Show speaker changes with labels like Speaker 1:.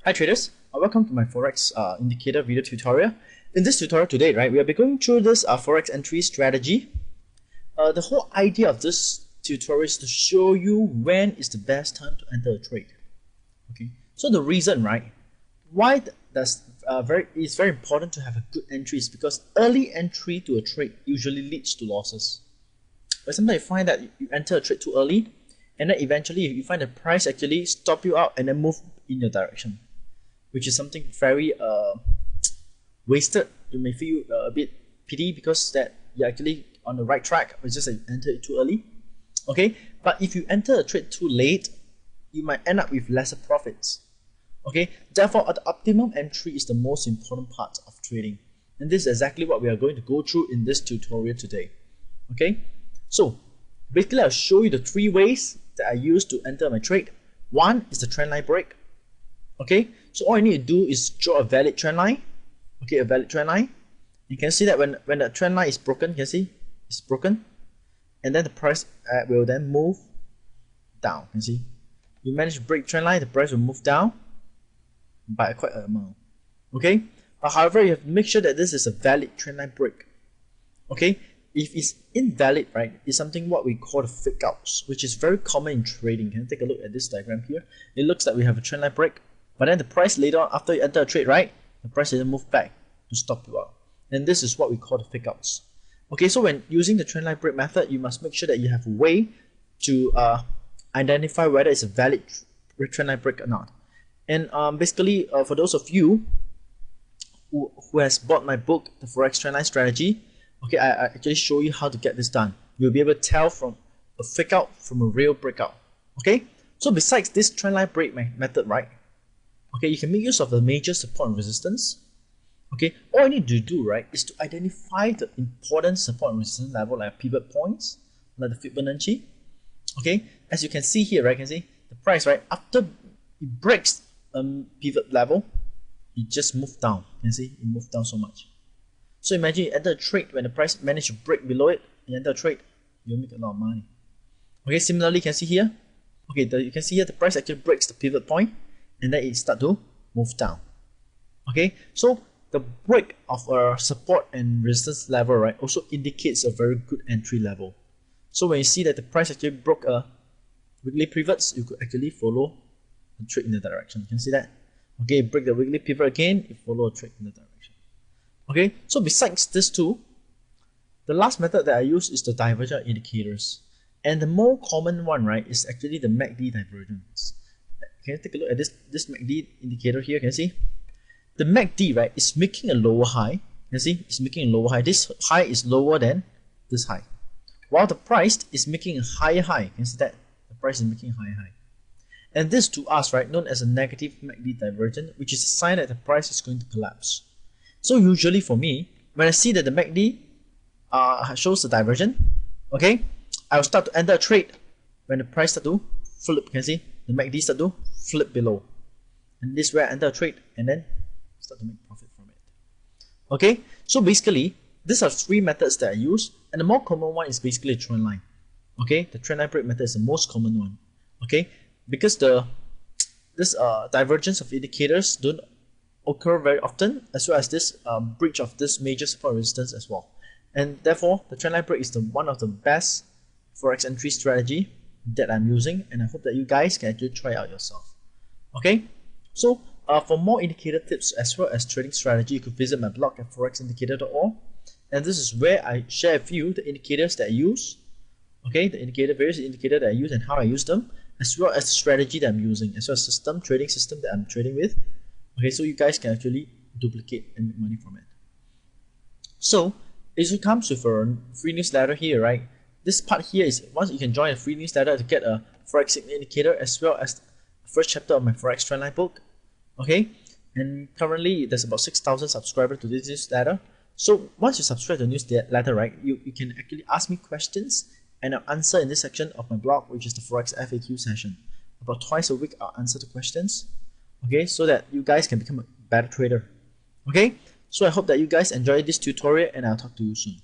Speaker 1: Hi traders, welcome to my Forex indicator video tutorial. In this tutorial today, right, we will be going through this Forex entry strategy. The whole idea of this tutorial is to show you when is the best time to enter a trade. Okay, so the reason, right, why it's very important to have a good entry is because early entry to a trade usually leads to losses. But sometimes you find that you enter a trade too early, and then eventually you find the price actually stop you out and then move in your direction, which is something very wasted. You may feel a bit pity because that you're actually on the right track, but just that you enter it too early. Okay, but if you enter a trade too late, you might end up with lesser profits. Okay, therefore the optimum entry is the most important part of trading, and this is exactly what we are going to go through in this tutorial today. Okay, so basically I'll show you the three ways that I use to enter my trade. One is the trend line break. Okay, so all you need to do is draw a valid trend line. Okay, a valid trend line. You can see that when the trend line is broken, you can see it's broken, and then the price will then move down. You can see you manage to break trend line, the price will move down by quite an amount. Okay, but however, you have to make sure that this is a valid trend line break. Okay, if it's invalid, right, it's something what we call the fake outs, which is very common in trading. Can you take a look at this diagram here? It looks like we have a trend line break, but then the price later on, after you enter a trade, right, the price didn't move back to stop you out. And this is what we call the fake outs. Okay, so when using the trend line break method, you must make sure that you have a way to identify whether it's a valid trend line break or not. And basically, for those of you who has bought my book, The Forex Trendline Strategy, okay, I actually show you how to get this done. You'll be able to tell from a fake out from a real breakout. Okay, so besides this trendline break method, right, okay, you can make use of the major support and resistance. Okay, all you need to do, right, is to identify the important support and resistance level like pivot points, like the Fibonacci. Okay, as you can see here, right, you can see the price, right, after it breaks pivot level, it just moved down. You can see it moved down so much. So imagine you enter a trade when the price managed to break below it, you enter a trade, you'll make a lot of money. Okay, similarly, you can see here, okay, you can see here the price actually breaks the pivot point and then it starts to move down. Okay, so the break of a support and resistance level, right, also indicates a very good entry level. So when you see that the price actually broke a weekly pivots, you could actually follow a trade in the direction. You can see that. Okay, break the weekly pivot again, you follow a trade in the direction. Okay, so besides this two, the last method that I use is the divergent indicators. And the more common one, right, is actually the MACD divergence. Can you take a look at this MACD indicator here? Can you see? The MACD, right, is making a lower high. You see, it's making a lower high. This high is lower than this high. While the price is making a higher high. Can you see that? The price is making a higher high. And this to us, right, known as a negative MACD divergence, which is a sign that the price is going to collapse. So usually for me, when I see that the MACD shows the divergence, okay, I will start to enter a trade when the price start to flip. You can see the MACD start to flip below, and this is where I enter a trade and then start to make profit from it. Okay, so basically these are three methods that I use, and the more common one is basically a trend line. Okay, the trend line break method is the most common one. Okay, because this divergence of indicators don't occur very often, as well as this breach of this major support resistance as well, and therefore the trendline break is one of the best forex entry strategy that I'm using, and I hope that you guys can actually try it out yourself. Okay, so for more indicator tips as well as trading strategy, you could visit my blog at forexindicator.org, and this is where I share with you the indicators that I use. Okay, the various indicators that I use and how I use them, as well as the strategy that I'm using, as well as trading system that I'm trading with. Okay, so you guys can actually duplicate and make money from it. So it also comes with a free newsletter here, right? This part here is once you can join a free newsletter to get a forex signal indicator as well as the first chapter of my forex trendline book. Okay, and currently there's about 6,000 subscribers to this newsletter. So once you subscribe to the newsletter, right, you can actually ask me questions and I'll answer in this section of my blog, which is the Forex FAQ session. About twice a week I'll answer the questions. Okay, so that you guys can become a better trader. Okay, so I hope that you guys enjoyed this tutorial and I'll talk to you soon.